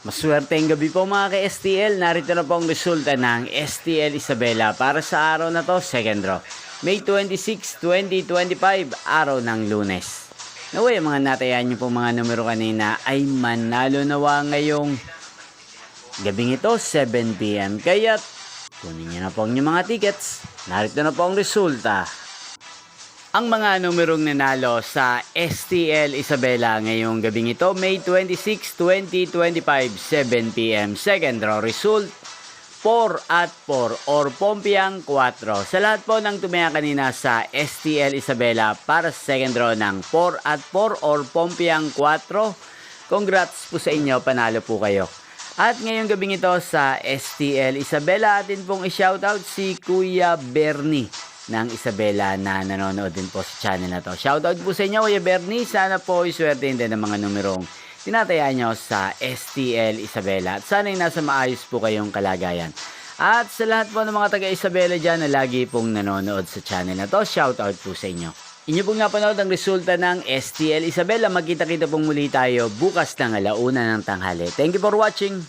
Maswerteng gabi po mga ka-STL. Narito na po ang resulta ng STL Isabela para sa araw na to, second draw. May 26, 2025, araw ng Lunes. Naway, mga natayan nyo po mga numero kanina ay manalo nawa ngayong gabing ito, 7 PM. Kaya kunin nyo na po ang inyong mga tickets. Narito na po ang resulta. Ang mga numerong nanalo sa STL Isabela ngayong gabing ito, May 26, 2025, 7 PM. Second draw result, 4 at 4 or Pompiang 4. Sa lahat po ng tumaya kanina sa STL Isabela para sa second draw ng 4 at 4 or Pompiang 4, congrats po sa inyo, panalo po kayo. At ngayong gabing ito sa STL Isabela, atin pong i-shoutout si Kuya Bernie ng Isabela na nanonood din po sa channel na to. Shoutout po sa inyo, Kuya Bernie. Sana po iswerte din ng mga numerong tinataya nyo sa STL Isabela. At sana nasa maayos po kayong kalagayan. At sa lahat po ng mga taga-Isabela dyan na lagi pong nanonood sa channel na to, shoutout po sa inyo. Inyo pong napanood ang resulta ng STL Isabela. Magkita-kita pong muli tayo bukas ng 1:00 ng tanghali. Thank you for watching.